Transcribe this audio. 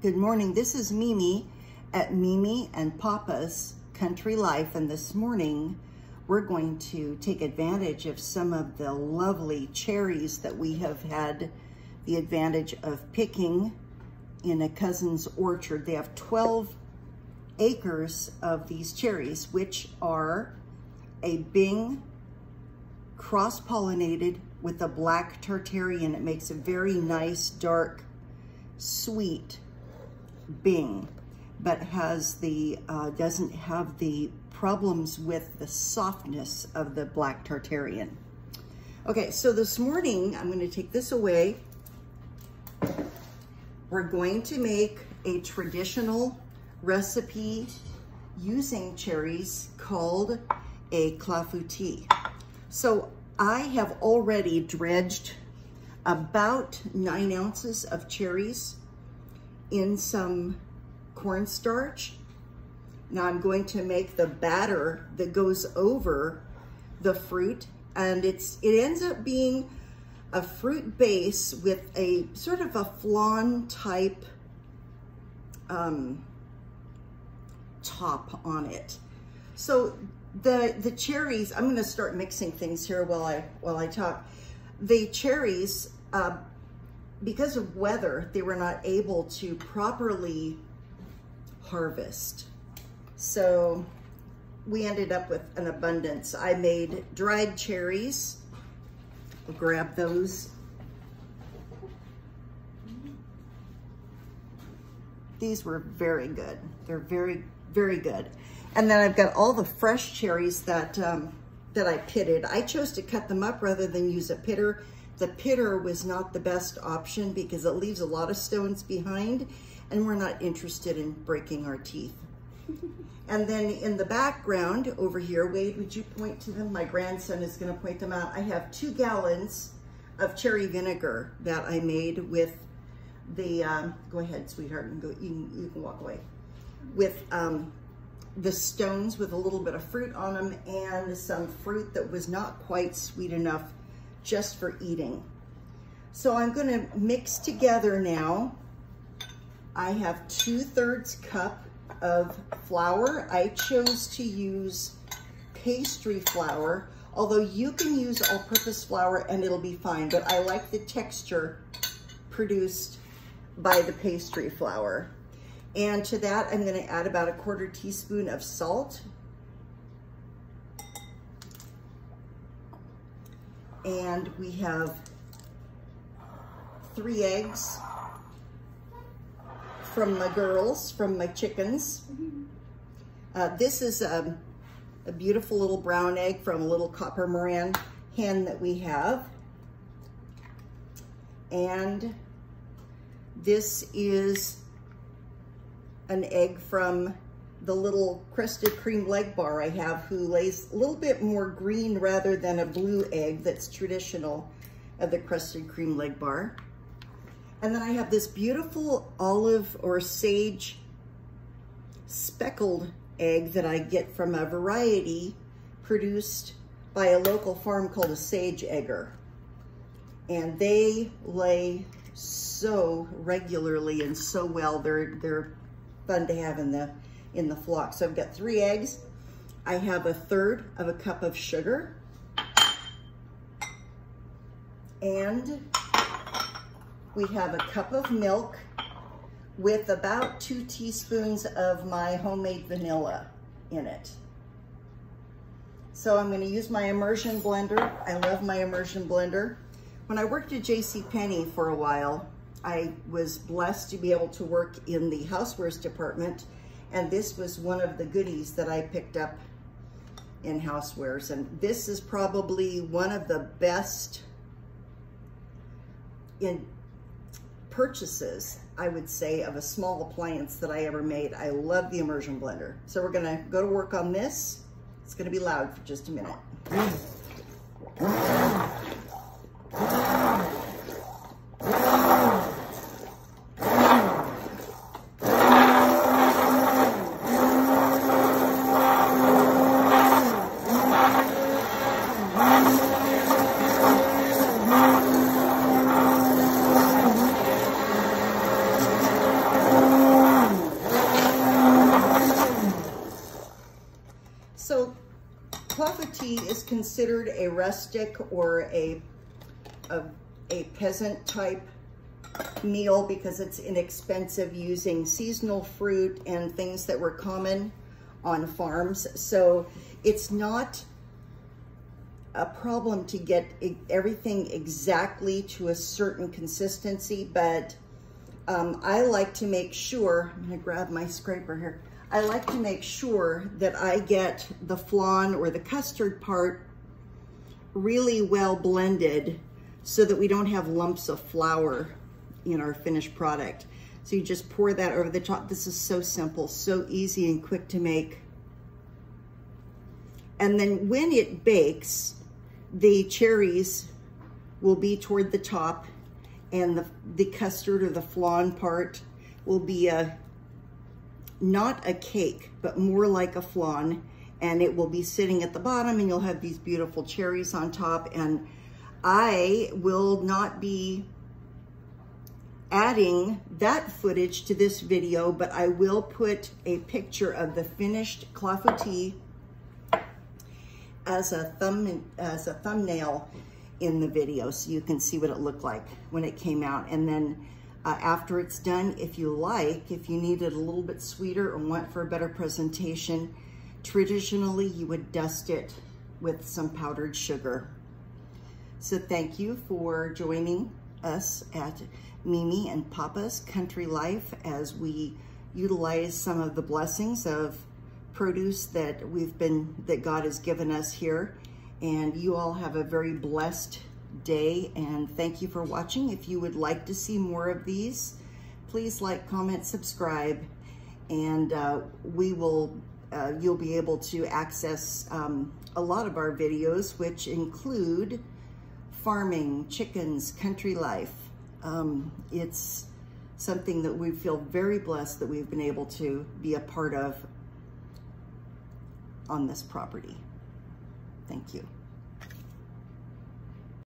Good morning. This is Mimi at Mimi and Papa's Country Life, and this morning we're going to take advantage of some of the lovely cherries that we have had the advantage of picking in a cousin's orchard. They have 12 acres of these cherries, which are a Bing cross-pollinated with a black Tartarian. It makes a very nice, dark, sweet Bing, but has the doesn't have the problems with the softness of the black Tartarian. Okay, so this morning I'm going to take this away. We're going to make a traditional recipe using cherries called a Clafoutis. So I have already dredged about 9 ounces of cherries in some cornstarch. Now I'm going to make the batter that goes over the fruit, and it ends up being a fruit base with a sort of a flan type top on it. So the cherries, I'm going to start mixing things here while I talk. The cherries, because of weather, they were not able to properly harvest. So we ended up with an abundance. I made dried cherries. I'll grab those. These were very good. They're very, very good. And then I've got all the fresh cherries that I pitted. I chose to cut them up rather than use a pitter. The pitter was not the best option because it leaves a lot of stones behind, and we're not interested in breaking our teeth. And then in the background over here, Wade, would you point to them? My grandson is going to point them out. I have 2 gallons of cherry vinegar that I made with the, go ahead, sweetheart, and go, you can walk away. With the stones with a little bit of fruit on them and some fruit that was not quite sweet enough just for eating. So I'm going to mix together now. I have 2/3 cup of flour. I chose to use pastry flour, although you can use all-purpose flour and it'll be fine, but I like the texture produced by the pastry flour. And to that, I'm gonna add about 1/4 teaspoon of salt. And we have 3 eggs from my girls, from my chickens. This is a beautiful little brown egg from a little copper Moran hen that we have. And this is an egg from the little crusted cream leg bar I have, who lays a little bit more green rather than a blue egg that's traditional of the crusted cream leg bar. And then I have this beautiful olive or sage speckled egg that I get from a variety produced by a local farm called a sage egger. And they lay so regularly and so well. They're fun to have in the flock. So I've got 3 eggs. I have 1/3 of a cup of sugar. And we have a cup of milk with about 2 teaspoons of my homemade vanilla in it. So I'm going to use my immersion blender. I love my immersion blender. When I worked at JCPenney for a while, I was blessed to be able to work in the housewares department, and this was one of the goodies that I picked up in housewares. And this is probably one of the best in purchases, I would say, of a small appliance that I ever made. I love the immersion blender. So we're gonna go to work on this. It's gonna be loud for just a minute. considered a rustic or a peasant type meal because it's inexpensive, using seasonal fruit and things that were common on farms. So it's not a problem to get everything exactly to a certain consistency, but I like to make sure, I'm gonna grab my scraper here. I like to make sure that I get the flan or the custard part really well blended so that we don't have lumps of flour in our finished product. So you just pour that over the top. This is so simple, so easy and quick to make. And then when it bakes, the cherries will be toward the top, and the custard or the flan part will be not a cake, but more like a flan, and it will be sitting at the bottom, and you'll have these beautiful cherries on top. And I will not be adding that footage to this video, but I will put a picture of the finished clafoutis as a thumbnail in the video, so you can see what it looked like when it came out. And then after it's done, if you need it a little bit sweeter or want for a better presentation, traditionally you would dust it with some powdered sugar. So thank you for joining us at Mimi and Papa's Country Life as we utilize some of the blessings of produce that God has given us here. And you all have a very blessed day, and thank you for watching. If you would like to see more of these, please like, comment, subscribe, and you'll be able to access a lot of our videos, which include farming, chickens, country life. It's something that we feel very blessed that we've been able to be a part of on this property. Thank you.